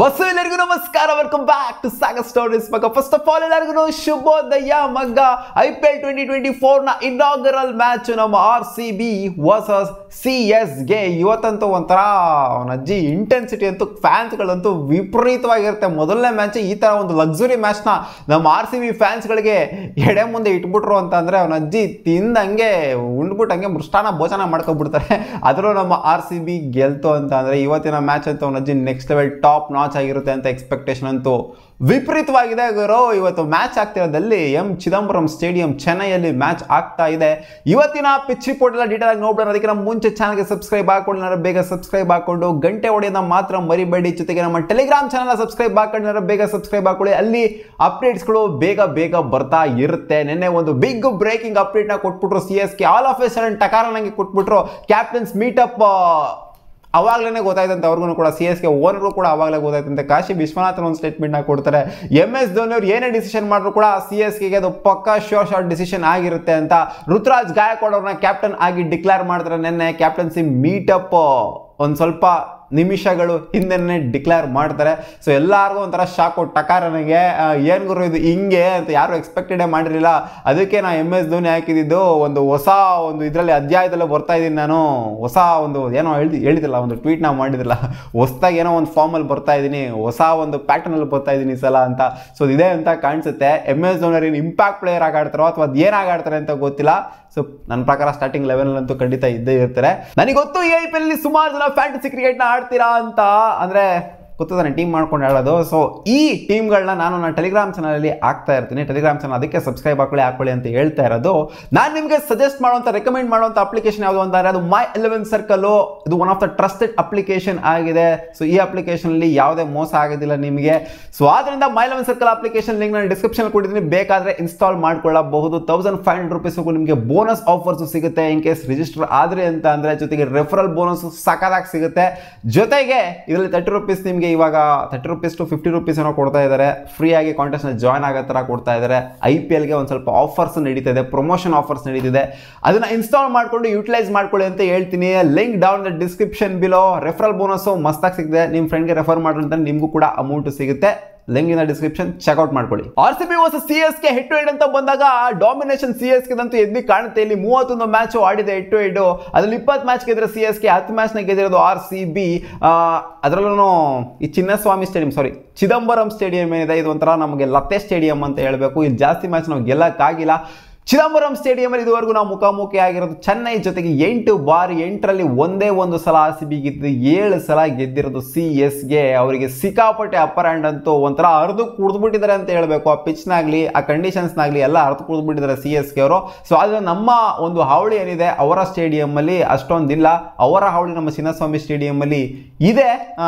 Bus ಎಲ್ಲರಿಗೂ ನಮಸ್ಕಾರ, welcome back to Sagar stories ಮಗ. ಫಸ್ಟ್ ಆಫ್ ಆಲ್ ಎಲ್ಲರಿಗೂ ಶುಭೋದಯ ಮಗ. IPL 2024 ನ ಇನಾಗರಲ್ ಮ್ಯಾಚ್ ನಮ್ಮ RCB ವರ್ಸಸ್ CSK. ಇವತ್ತಂತೂ ಒಂಥರ ಅಜ್ಜಿ ಇಂಟೆನ್ಸಿಟಿ ಅಂತೂ ಫ್ಯಾನ್ಸ್ಗಳಂತೂ ವಿಪರೀತವಾಗಿರುತ್ತೆ. ಮೊದಲನೇ ಮ್ಯಾಚ್ ಈ ತರ ಒಂದು ಲಕ್ಸುರಿ ಮ್ಯಾಚ್ ನ ನಮ್ಮ RCB ಫ್ಯಾನ್ಸ್ಗಳಿಗೆ ಎಡೆ ಮುಂದೆ ಇಟ್ಬಿಟ್ರು ಅಂತ ಅಂದ್ರೆ ಅಜ್ಜಿ ತಿಂದಂಗೆ ಉಂಡ್ಬಿಟ್ಟು ಹಂಗೆ ಮೃಷ್ಟಾನ ಭೋಜನ ಮಾಡ್ಕೊಬಿಡ್ತಾರೆ. ಅದರಲ್ಲೂ ನಮ್ಮ RCB ಗೆಲ್ತು ಅಂತ ಅಂದ್ರೆ ಇವತ್ತಿನ ಮ್ಯಾಚ್ ಅಂತೂ ಅಜ್ಜಿ ನೆಕ್ಸ್ಟ್ ಲೆವೆಲ್ ಟಾಪ್ ನಾಚ್ ಆಗಿರುತ್ತೆ ಅಂತ ಎಕ್ಸ್ಪೆಕ್ಟೇಷನ್ ಅಂತೂ ವಿಪರೀತವಾಗಿದೆ ಗುರು. ಇವತ್ತು ಮ್ಯಾಚ್ ಆಗ್ತಿರೋದಲ್ಲಿ ಚಿದಂಬರಂ ಸ್ಟೇಡಿಯಂ ಚೆನ್ನೈಯಲ್ಲಿ ಮ್ಯಾಚ್ ಆಗ್ತಾ ಇದೆ. ಇವತ್ತಿನ ಪಿಚ್ ರಿಪೋರ್ಟ್ ಎಲ್ಲ ಡೀಟೇಲ್ ಆಗಿ ನೋಡೋಣ. ಅದಕ್ಕೆ ಮುಂಚೆ ಚಾನಲ್ಗೆ ಸಬ್ಸ್ಕ್ರೈಬ್ ಹಾಕೊಂಡು ಬೇಗ ಸಬ್ಸ್ಕ್ರೈಬ್ ಹಾಕೊಂಡು ಗಂಟೆ ಹೊಡೆಯೋದನ್ನ ಮಾತ್ರ ಮರಿಬೇಡಿ. ಜೊತೆಗೆ ನಮ್ಮ ಟೆಲಿಗ್ರಾಮ್ ಚಾನಲ್ ಸಬ್ಸ್ಕ್ರೈಬ್ ಹಾಕೊಂಡು ಬೇಗ ಸಬ್ಸ್ಕ್ರೈಬ್ ಹಾಕೊಳ್ಳಿ. ಅಲ್ಲಿ ಅಪ್ಡೇಟ್ಸ್ಗಳು ಬೇಗ ಬರ್ತಾ ಇರುತ್ತೆ. ನಿನ್ನೆ ಒಂದು ಬಿಗ್ ಬ್ರೇಕಿಂಗ್ ಅಪ್ಡೇಟ್ ನ ಕೊಟ್ಬಿಟ್ರು CSK. All of a sudden ಟಕಾರ ನಂಗೆ ಕೊಟ್ಬಿಟ್ರು. ಕ್ಯಾಪ್ಟನ್ಸ್ ಮೀಟಪ್ ಅವಾಗಲೇ ಗೊತ್ತಾಯ್ತಂತೆ ಅವ್ರಿಗೂ ಕೂಡ, CSK ಓನರ್ಗೂ ಕೂಡ ಅವಾಗಲೇ ಗೊತ್ತಾಯ್ತಂತೆ. ಕಾಶಿ ವಿಶ್ವನಾಥನ್ ಒಂದು ಸ್ಟೇಟ್ಮೆಂಟ್ ನ ಕೊಡ್ತಾರೆ. MS ಧೋನಿ ಅವ್ರು ಏನೇ ಡಿಸಿಷನ್ ಮಾಡಿದ್ರು ಕೂಡ CSKಗೆ ಅದು ಪಕ್ಕಾ ಶಾರ್ಟ್ ಡಿಸಿಷನ್ ಆಗಿರುತ್ತೆ ಅಂತ. ಋತುರಾಜ್ ಗಾಯಕ್ವಾಡ್ ಅವ್ರನ್ನ ಕ್ಯಾಪ್ಟನ್ ಆಗಿ ಡಿಕ್ಲೇರ್ ಮಾಡ್ತಾರೆ. ನಿನ್ನೆ ಕ್ಯಾಪ್ಟನ್ಸಿ ಮೀಟಪ್ ಒಂದು ಸ್ವಲ್ಪ ನಿಮಿಷಗಳು ಹಿಂದೆನೇ ಡಿಕ್ಲೇರ್ ಮಾಡ್ತಾರೆ. ಸೊ ಎಲ್ಲರಿಗೂ ಒಂಥರ ಶಾಕು ಟಕಾರನಿಗೆ, ಏನು ಗುರು ಇದು ಹಿಂಗೆ ಅಂತ ಯಾರು ಎಕ್ಸ್ಪೆಕ್ಟೆಡೇ ಮಾಡಿರಲಿಲ್ಲ. ಅದಕ್ಕೆ ನಾ MS ಧೋನಿ ಹಾಕಿದ್ದು ಒಂದು ಹೊಸ ಒಂದು ಇದರಲ್ಲಿ ಅಧ್ಯಾಯದಲ್ಲೇ ಬರ್ತಾ ಇದ್ದೀನಿ ನಾನು. ಹೊಸ ಒಂದು ಏನೋ ಹೇಳಿದಿಲ್ಲ, ಒಂದು ಟ್ವೀಟ್ ನಾವು ಮಾಡಿದಿಲ್ಲ, ಹೊಸದಾಗಿ ಏನೋ ಒಂದು ಫಾರ್ಮಲ್ಲಿ ಬರ್ತಾ ಇದ್ದೀನಿ, ಹೊಸ ಒಂದು ಪ್ಯಾಟರ್ನಲ್ಲಿ ಬರ್ತಾ ಇದ್ದೀನಿ ಈ ಸಲ ಅಂತ. ಸೊ ಇದೇ ಅಂತ ಕಾಣಿಸುತ್ತೆ. MS ಧೋನಿ ಏನು ಇಂಪ್ಯಾಕ್ಟ್ ಪ್ಲೇಯರ್ ಆಗಿ ಆಡ್ತಾರೋ ಅಥವಾ ಅದು ಏನು ಆಡ್ತಾರೆ ಅಂತ ಗೊತ್ತಿಲ್ಲ. ಸೊ ನನ್ನ ಪ್ರಕಾರ ಸ್ಟಾರ್ಟಿಂಗ್ ಲೆವೆಲ್ ಅಂತೂ ಖಂಡಿತ ಇದ್ದೇ ಇರ್ತಾರೆ. ನನಗೆ ಗೊತ್ತು ಈ IPL ಅಲ್ಲಿ ಸುಮಾರು ಜನ ಫ್ಯಾಂಟಸಿ ಕ್ರಿಕೆಟ್ನ ಆಡ್ತೀರಾ ಅಂತ, ಅಂದ್ರೆ ಗೊತ್ತಾನೆ ಟೀಮ್ ಮಾಡ್ಕೊಂಡು ಆಡೋದು. ಸೊ ಈ ಟೀಮ್ಗಳನ್ನ ನಾನು ನನ್ನ ಟೆಲಿಗ್ರಾಮ್ ಚಾನಲಲ್ಲಿ ಹಾಕ್ತಾ ಇರ್ತೀನಿ. ಟೆಲಿಗ್ರಾಮ್ ಚಾನಲ್ ಅದಕ್ಕೆ ಸಬ್ಸ್ಕ್ರೈಬ್ ಹಾಕೊಳ್ಳಿ ಅಂತ ಹೇಳ್ತಾ ಇರೋದು. ನಾನು ನಿಮಗೆ ಸಜೆಸ್ಟ್ ಮಾಡುವಂಥ ರೆಕಮೆಂಡ್ ಮಾಡುವಂಥ ಅಪ್ಲಿಕೇಶನ್ ಯಾವುದು ಅಂತಂದರೆ ಅದು My11 Circle. ಇದು one of the trusted application ಆಗಿದೆ. ಸೊ ಈ ಅಪ್ಲಿಕೇಶನಲ್ಲಿ ಯಾವುದೇ ಮೋಸ ಆಗೋದಿಲ್ಲ ನಿಮಗೆ. ಸೊ ಆದ್ದರಿಂದ My11 Circle ಅಪ್ಲಿಕೇಶನ್ ಲಿಂಕ್ ನಾನು ಡಿಸ್ಕ್ರಿಪ್ಷನ್ ಕೊಟ್ಟಿದ್ದೀನಿ, ಬೇಕಾದರೆ ಇನ್ಸ್ಟಾಲ್ ಮಾಡ್ಕೊಳ್ಳಬಹುದು. 1500 ರೂಪೀಸ್ಗೂ ನಿಮಗೆ ಬೋನಸ್ ಆಫರ್ಸ್ ಸಿಗುತ್ತೆ ಇನ್ ಕೇಸ್ ರಿಜಿಸ್ಟರ್ ಆದರೆ ಅಂತ ಅಂದರೆ. ಜೊತೆಗೆ ರೆಫರಲ್ ಬೋನಸ್ ಸಖತ್ತಾಗಿ ಸಿಗುತ್ತೆ. ಜೊತೆಗೆ ಇದರಲ್ಲಿ 30 ರೂಪೀಸ್ ನಿಮಗೆ ಇವಾಗ 30 ರೂಪೀಸ್ ಟು 50 ರೂಪೀಸ್ ಏನೋ ಕೊಡ್ತಾ ಇದ್ದಾರೆ. ಫ್ರೀ ಆಗಿ ಕಾಂಟೆಸ್ಟ್ ಜಾಯ್ನ್ ಆಗೋ ಥರ ಕೊಡ್ತಾ ಇದ್ದಾರೆ. IPLಗೆ ಒಂದು ಸ್ವಲ್ಪ ಆಫರ್ಸ್ ನಡೀತಿದೆ, ಪ್ರಮೋಷನ್ ಆಫರ್ಸ್ ನಡೀತಿದೆ. ಅದನ್ನ ಇನ್ಸ್ಟಾಲ್ ಮಾಡಿಕೊಂಡು ಯೂಟಿಲೈಸ್ ಮಾಡ್ಕೊಳ್ಳಿ ಅಂತ ಹೇಳ್ತೀನಿ. Link down the description below. Referral bonus ಮಸ್ತಾಗಿ ಸಿಗುತ್ತೆ. ನಿಮ್ಮ ಫ್ರೆಂಡ್ಗೆ ರೆಫರ್ ಮಾಡ್ರಿ ಅಂತ ನಿಮಗೂ ಕೂಡ ಅಮೌಂಟ್ ಸಿಗುತ್ತೆ. ಲಿಂಕ್ ಇನ್ ಡಿಸ್ಕ್ರಿಪ್ಷನ್ ಚೆಕ್ಔಟ್ ಮಾಡ್ಕೊಳ್ಳಿ. RCB versus CSK head to head ಅಂತ ಬಂದಾಗ ಡಾಮಿನೇಷನ್ CSK ದಂತೂ ಎದ್ದು ಕಾಣುತ್ತೆ. ಇಲ್ಲಿ 31 ಮ್ಯಾಚ್ ಆಡಿದೆ ಹೆಡ್ ಟು ಹೆಡ್. ಅದ್ರಲ್ಲಿ 20 ಮ್ಯಾಚ್ ಗೆದ್ರೆ CSK, 10 ಮ್ಯಾಚ್ ನ ಗೆದ್ದಿರೋದು RCB. ಅದರಲ್ಲೂ ಈ ಚಿದಂಬರಂ ಸ್ಟೇಡಿಯಂ ಏನಿದೆ, ಇದು ಒಂಥರ ನಮಗೆ ಲತ್ತೆ ಸ್ಟೇಡಿಯಂ ಅಂತ ಹೇಳಬೇಕು. ಇಲ್ಲಿ ಜಾಸ್ತಿ ಮ್ಯಾಚ್ ನಾವು ಗೆಲ್ಲಕ್ಕಾಗಿಲ್ಲ. ಚಿದಂಬರಂ ಸ್ಟೇಡಿಯಂ ಅಲ್ಲಿ ಇದುವರೆಗೂ ನಾವು ಮುಖಾಮುಖಿ ಆಗಿರೋದು ಚೆನ್ನೈ ಜೊತೆಗೆ 8 ಬಾರಿ. 8ರಲ್ಲಿ ಒಂದೇ ಒಂದು ಸಲ RCB ಗೆದ್ದು, 7 ಸಲ ಗೆದ್ದಿರೋದು CSK. ಅವರಿಗೆ ಸಿಕ್ಕಾಪಟ್ಟೆ ಅಪ್ಪರ್ ಹ್ಯಾಂಡ್ ಅಂತೂ ಒಂಥರ ಅರ್ಧ ಕುಡಿದ್ಬಿಟ್ಟಿದ್ದಾರೆ ಅಂತ ಹೇಳಬೇಕು. ಆ ಪಿಚ್ನಾಗ್ಲಿ ಆ ಕಂಡೀಷನ್ಸ್ನಾಗ್ಲಿ ಎಲ್ಲ ಅರ್ಧ ಕುಡಿದ್ಬಿಟ್ಟಿದ್ದಾರೆ CSK ಅವರು. ಸೊ ಆದರೆ ನಮ್ಮ ಒಂದು ಹಾವಳಿ ಏನಿದೆ ಅವರ ಸ್ಟೇಡಿಯಂ ಅಲ್ಲಿ ಅಷ್ಟೊಂದಿಲ್ಲ. ಅವರ ಹಾವಳಿ ನಮ್ಮ ಚಿನ್ನಸ್ವಾಮಿ ಸ್ಟೇಡಿಯಂ ಅಲ್ಲಿ ಇದೆ.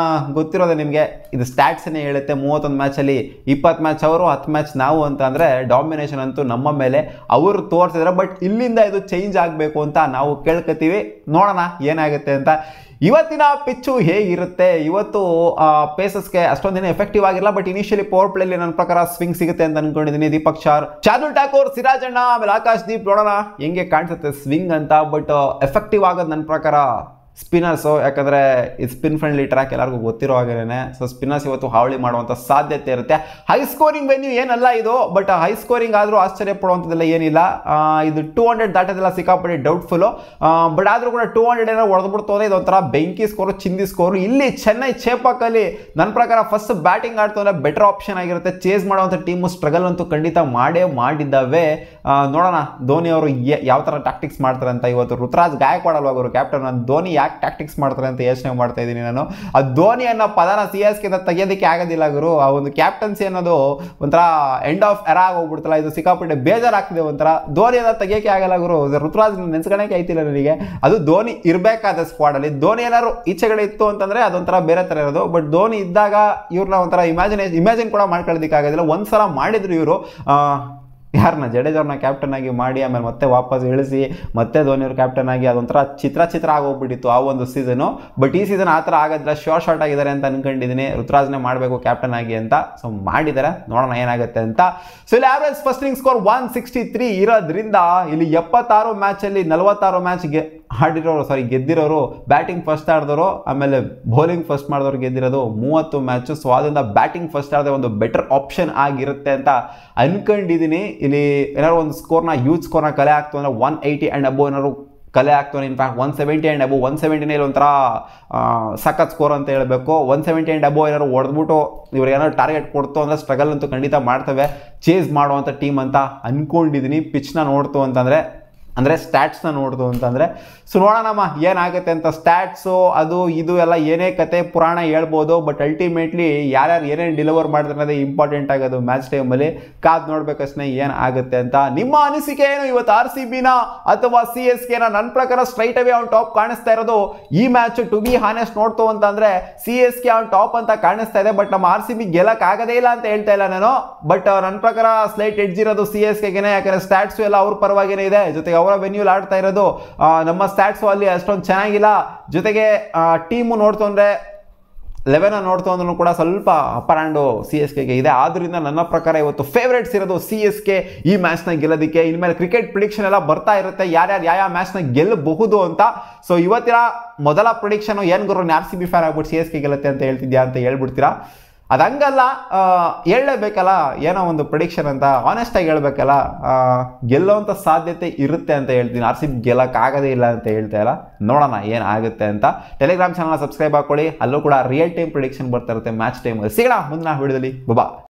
ಗೊತ್ತಿರೋದೆ ನಿಮಗೆ, ಇದು ಸ್ಟ್ಯಾಟ್ಸ್ ಏನೇ ಹೇಳುತ್ತೆ. 31 ಮ್ಯಾಚಲ್ಲಿ 20 ಮ್ಯಾಚ್ ಅವರು, 10 ಮ್ಯಾಚ್ ನಾವು ಅಂತ ಅಂದರೆ ಡಾಮಿನೇಷನ್ ಅಂತೂ ನಮ್ಮ ಮೇಲೆ ಅವರು ತೋರಿಸಿದ್ರೆ. ಬಟ್ ಇಲ್ಲಿಂದ ಇದು ಚೇಂಜ್ ಆಗಬೇಕು ಅಂತ ನಾವು ಕೇಳ್ಕೊತೀವಿ. ನೋಡೋಣ ಏನಾಗುತ್ತೆ ಅಂತ. ಇವತ್ತಿನ ಪಿಚ್ಚು ಹೇಗಿರುತ್ತೆ? ಇವತ್ತು ಪೇಸಸ್ಗೆ ಅಷ್ಟೊಂದಿನ ಎಫೆಕ್ಟಿವ್ ಆಗಿಲ್ಲ, ಬಟ್ ಇನಿಷಿಯಲಿ ಪವರ್ ಪ್ಲೇಲಿ ನನ್ನ ಪ್ರಕಾರ ಸ್ವಿಂಗ್ ಸಿಗುತ್ತೆ ಅಂತ ಅನ್ಕೊಂಡಿದ್ದೀನಿ. ದೀಪಕ್ ಚಾರ್, ಶಾರ್ದುಲ್ ಠಾಕೂರ್, ಸಿರಾಜಣ್ಣ, ಆಮೇಲೆ ಆಕಾಶ್ ದೀಪ್, ನೋಡೋಣ ಹೆಂಗೆ ಕಾಣಿಸುತ್ತೆ ಸ್ವಿಂಗ್ ಅಂತ. ಬಟ್ ಎಫೆಕ್ಟಿವ್ ಆಗೋದು ನನ್ನ ಪ್ರಕಾರ ಸ್ಪಿನ್ನರ್ಸು, ಯಾಕಂದರೆ ಇದು ಸ್ಪಿನ್ ಫ್ರೆಂಡ್ಲಿ ಟ್ರ್ಯಾಕ್ ಎಲ್ಲರಿಗೂ ಗೊತ್ತಿರೋ ಹಾಗೇನೆ. ಸೊ ಸ್ಪಿನ್ನರ್ಸ್ ಇವತ್ತು ಹಾವಳಿ ಮಾಡುವಂಥ ಸಾಧ್ಯತೆ ಇರುತ್ತೆ. ಹೈ ಸ್ಕೋರಿಂಗ್ ವೆನ್ಯೂ ಏನಲ್ಲ ಇದು, ಬಟ್ ಹೈ ಸ್ಕೋರಿಂಗ್ ಆದರೂ ಆಶ್ಚರ್ಯ ಪಡುವಂಥದ್ದೆಲ್ಲ ಏನಿಲ್ಲ. ಇದು 200 ದಾಟೋದೆಲ್ಲ ಸಿಕ್ಕಾಪಟ್ಟೆ ಡೌಟ್ಫುಲ್ಲು. ಬಟ್ ಆದರೂ ಕೂಡ 200 ಏನೋ ಹೊಡೆದ್ಬಿಡ್ತು ಅಂದರೆ ಇದೊಂಥರ ಬೆಂಕಿ ಸ್ಕೋರು, ಚಿಂದಿ ಸ್ಕೋರು. ಇಲ್ಲಿ ಚೆನ್ನೈ ಚೇಪಾಕಲ್ಲಿ ನನ್ನ ಪ್ರಕಾರ ಫಸ್ಟ್ ಬ್ಯಾಟಿಂಗ್ ಆಡ್ತು ಅಂದರೆ ಬೆಟರ್ ಆಪ್ಷನ್ ಆಗಿರುತ್ತೆ. ಚೇಸ್ ಮಾಡುವಂಥ ಟೀಮು ಸ್ಟ್ರಗಲ್ ಅಂತೂ ಖಂಡಿತ ಮಾಡಿದ್ದಾವೆ. ನೋಡೋಣ ಧೋನಿ ಅವರು ಯಾವ ಥರ ಟ್ಯಾಕ್ಟಿಕ್ಸ್ ಮಾಡ್ತಾರೆ ಅಂತ. ಇವತ್ತು ಋತುರಾಜ್ ಗಾಯಕ್ವಾಡ್ ಅಲ್ವಾ ಅವರು ಕ್ಯಾಪ್ಟನ್. ಧೋನಿ ಯಾಕೆ ಟ್ಯಾಕ್ಟಿಕ್ಸ್ ಮಾಡ್ತಾರೆ ಅಂತ ಯೋಚನೆ ಮಾಡ್ತಾ ಇದ್ದೀನಿ ನಾನು. ಆ ಧೋನಿ ಅನ್ನೋ ಪದನ CSK ತೆಗೆಯೋದಕ್ಕೆ ಆಗೋದಿಲ್ಲ ಗುರು. ಆ ಒಂದು ಕ್ಯಾಪ್ಟನ್ಸಿ ಅನ್ನೋದು ಒಂಥರ ಎಂಡ್ ಆಫ್ ಎರಾ ಆಗೋಗ್ಬಿಡ್ತಲ್ಲ. ಇದು ಸಿಕ್ಕಾಪಟ್ಟೆ ಬೇಜಾರಾಗ್ತಿದೆ ಒಂಥರ. ಧೋನಿ ಅನ್ನೋ ತೆಗಿಯೋಕೆ ಆಗಲ್ಲ ಗುರು. ಋತುರಾಜ್ ನೆನ್ಸ್ಕೊಳಕ್ಕೆ ಐತಿಲ್ಲ ನನಗೆ. ಅದು ಧೋನಿ ಇರಬೇಕಾದ ಸ್ಕ್ವಾಡಲ್ಲಿ. ಧೋನಿ ಏನಾದ್ರು ಈಚೆಗಡೆ ಇತ್ತು ಅಂತಂದ್ರೆ ಅದೊಂಥರ ಬೇರೆ ಥರ ಇರೋದು. ಬಟ್ ಧೋನಿ ಇದ್ದಾಗ ಇವ್ರನ್ನ ಒಂಥರ ಇಮ್ಯಾಜಿನ್ ಕೂಡ ಮಾಡ್ಕೊಳ್ಳೋದಕ್ಕೆ ಆಗೋದಿಲ್ಲ. ಒಂದ್ಸಲ ಮಾಡಿದ್ರು ಇವರು ಯಾರನ್ನ ಜಡೇಜವ್ರನ್ನ ಕ್ಯಾಪ್ಟನ್ ಆಗಿ ಮಾಡಿ ಆಮೇಲೆ ಮತ್ತೆ ವಾಪಸ್ ಇಳಿಸಿ ಮತ್ತೆ ಧೋನಿಯವ್ರ ಕ್ಯಾಪ್ಟನ್ ಆಗಿ ಅದೊಂಥರ ಚಿತ್ರ ಆಗೋಗ್ಬಿಟ್ಟಿತ್ತು ಆ ಒಂದು ಸೀಸನು. ಬಟ್ ಈ ಸೀಸನ್ ಆ ಥರ ಆಗೋದಿಲ್ಲ. ಶಾರ್ಟ್ ಆಗಿದ್ದಾರೆ ಅಂತ ಅನ್ಕೊಂಡಿದ್ದೀನಿ. ಋತುರಾಜ್ನೇ ಮಾಡಬೇಕು ಕ್ಯಾಪ್ಟನ್ ಆಗಿ ಅಂತ. ಸೊ ಮಾಡಿದ್ದಾರೆ, ನೋಡೋಣ ಏನಾಗುತ್ತೆ ಅಂತ. ಸೊ ಇಲ್ಲಿ ಆವರೇಜ್ ಫಸ್ಟ್ ಇನ್ನಿಂಗ್ ಸ್ಕೋರ್ 163 ಇರೋದ್ರಿಂದ ಇಲ್ಲಿ 76 ಮ್ಯಾಚಲ್ಲಿ 46 ಮ್ಯಾಚ್ಗೆ ಗೆದ್ದಿರೋರು ಬ್ಯಾಟಿಂಗ್ ಫಸ್ಟ್ ಆಡಿದವರು, ಆಮೇಲೆ ಬೌಲಿಂಗ್ ಫಸ್ಟ್ ಮಾಡಿದವರು ಗೆದ್ದಿರೋದು 30 ಮ್ಯಾಚು. ಸೊ ಅದರಿಂದ ಬ್ಯಾಟಿಂಗ್ ಫಸ್ಟ್ ಆಡಿದ್ರೆ ಒಂದು ಬೆಟರ್ ಆಪ್ಷನ್ ಆಗಿರುತ್ತೆ ಅಂತ ಅನ್ಕೊಂಡಿದ್ದೀನಿ. ಇಲ್ಲಿ ಏನಾದ್ರು ಒಂದು ಸ್ಕೋರ್ನ ಹ್ಯೂಜ್ ಸ್ಕೋರ್ನ ಕಲೆ ಆಗ್ತು ಅಂದರೆ 180 ಆ್ಯಂಡ್ ಅಬೋವ್ ಏನಾದ್ರು ಕಲೆ ಆಗ್ತಾನೆ. ಇನ್ಫ್ಯಾಕ್ಟ್ 170 ಆ್ಯಂಡ್ ಅಬೋವ್, 170 ಒಂಥರ ಸಖತ್ ಸ್ಕೋರ್ ಅಂತ ಹೇಳಬೇಕು. 170 ಆ್ಯಂಡ್ ಅಬೋವ್ ಏನಾದ್ರು ಹೊಡೆದ್ಬಿಟ್ಟು ಇವ್ರಿಗೆ ಏನಾದ್ರು ಟಾರ್ಗೆಟ್ ಕೊಡ್ತು ಅಂದರೆ ಸ್ಟ್ರಗಲ್ ಅಂತೂ ಖಂಡಿತ ಮಾಡ್ತವೆ. ಚೇಸ್ ಮಾಡುವಂಥ ಟೀಮ್ ಅಂತ ಅಂದ್ಕೊಂಡಿದ್ದೀನಿ. ಪಿಚ್ನ ನೋಡ್ತು ಅಂತಂದರೆ, ಅಂದರೆ ಸ್ಟ್ಯಾಟ್ಸ್ನ ನೋಡ್ದು ಅಂತಂದರೆ. ಸೊ ನೋಡೋಣಮ್ಮ ಏನಾಗುತ್ತೆ ಅಂತ. ಸ್ಟ್ಯಾಟ್ಸು ಅದು ಇದು ಎಲ್ಲ ಏನೇ ಕತೆ ಪುರಾಣ ಹೇಳ್ಬೋದು, ಬಟ್ ಅಲ್ಟಿಮೇಟ್ಲಿ ಯಾರ್ಯಾರು ಏನೇನು ಡೆಲಿವರ್ ಮಾಡಿದ್ರೆ ಅನ್ನೋದೇ ಇಂಪಾರ್ಟೆಂಟ್ ಆಗೋದು ಮ್ಯಾಚ್ ಟೈಮಲ್ಲಿ. ಕಾದು ನೋಡ್ಬೇಕಷ್ಟೇ ಏನು ಆಗುತ್ತೆ ಅಂತ. ನಿಮ್ಮ ಅನಿಸಿಕೆ ಏನು ಇವತ್ತು RCBನ ಅಥವಾ CSKನ? ನನ್ನ ಪ್ರಕಾರ ಸ್ಟ್ರೈಟ್ ಅವೇ ಅವ್ನು ಟಾಪ್ ಕಾಣಿಸ್ತಾ ಇರೋದು ಈ ಮ್ಯಾಚ್. ಟು ಬಿ ಹಾನೆಸ್ಟ್ ನೋಡ್ತು ಅಂತಂದರೆ CSK ಅವ್ನು ಟಾಪ್ ಅಂತ ಕಾಣಿಸ್ತಾ ಇದೆ, ಬಟ್ ನಮ್ಮ RCB ಗೆಲ್ಲಕ್ಕಾಗದೇ ಇಲ್ಲ ಅಂತ ಹೇಳ್ತಾ ಇಲ್ಲ ನಾನು. ಬಟ್ ನನ್ನ ಪ್ರಕಾರ ಸ್ಲೈಟ್ ಎಡ್ಜ್ ಇರೋದು CSKಗೆ, ಯಾಕಂದರೆ ಸ್ಟ್ಯಾಟ್ಸು ಎಲ್ಲ ಅವ್ರ ಪರವಾಗಿನೇ ಇದೆ. ಜೊತೆಗೆ ಅವರ ವೆನ್ಯೂಲ್ ಆಡ್ತಾ ಇರೋದು. ನಮ್ಮ ಸ್ಟ್ಯಾಟ್ಸು ಅಲ್ಲಿ ಅಷ್ಟೊಂದು ಚೆನ್ನಾಗಿಲ್ಲ. ಜೊತೆಗೆ ಟೀಮು ನೋಡ್ತು ಅಂದರೆ 11 ನೋಡ್ತು ಅಂದ್ರೂ ಕೂಡ ಸ್ವಲ್ಪ ಅಪ್ಪರ್ ಹ್ಯಾಂಡು CSKಗೆ ಇದೆ. ಆದ್ದರಿಂದ ನನ್ನ ಪ್ರಕಾರ ಇವತ್ತು ಫೇವ್ರೇಟ್ಸ್ ಇರೋದು CSK ಈ ಮ್ಯಾಚ್ನ ಗೆಲ್ಲೋದಕ್ಕೆ. ಇನ್ಮೇಲೆ ಕ್ರಿಕೆಟ್ ಪ್ರಿಡಿಕ್ಷನ್ ಎಲ್ಲ ಬರ್ತಾ ಇರುತ್ತೆ, ಯಾರ್ಯಾರು ಯಾವ ಮ್ಯಾಚ್ನ ಗೆಲ್ಲಬಹುದು ಅಂತ. ಸೊ ಇವತ್ತಿನ ಮೊದಲ ಪ್ರಿಡಿಕ್ಷನ್ ಏನು ಗುರು, RCB ಫ್ಯಾನ್ ಆಗ್ಬಿಟ್ಟು CSK ಗೆಲ್ಲುತ್ತೆ ಅಂತ ಹೇಳ್ತಿದ್ಯಾ ಅಂತ ಹೇಳ್ಬಿಡ್ತೀರಾ? ಅದಂಗಲ್ಲ, ಹೇಳಲೇಬೇಕಲ್ಲ ಏನೋ ಒಂದು ಪ್ರಿಡಿಕ್ಷನ್ ಅಂತ. ಆನೆಸ್ಟಾಗಿ ಹೇಳ್ಬೇಕಲ್ಲ, ಗೆಲ್ಲೋವಂಥ ಸಾಧ್ಯತೆ ಇರುತ್ತೆ ಅಂತ ಹೇಳ್ತೀನಿ. RCB ಗೆಲ್ಲಕ್ಕಾಗದೇ ಇಲ್ಲ ಅಂತ ಹೇಳ್ತಾ ಇಲ್ಲ. ನೋಡೋಣ ಏನಾಗುತ್ತೆ ಅಂತ. ಟೆಲಿಗ್ರಾಮ್ ಚಾನಲ್ನ ಸಬ್ಸ್ಕ್ರೈಬ್ ಹಾಕೊಳ್ಳಿ, ಅಲ್ಲೂ ಕೂಡ ರಿಯಲ್ ಟೈಮ್ ಪ್ರಿಡಿಕ್ಷನ್ ಬರ್ತಾ ಇರುತ್ತೆ ಮ್ಯಾಚ್ ಟೈಮಲ್ಲಿ. ಸಿಗೋಣ ಮುಂದಿನ ವಿಡಿಯೋದಲ್ಲಿ. ಬಾಯ್.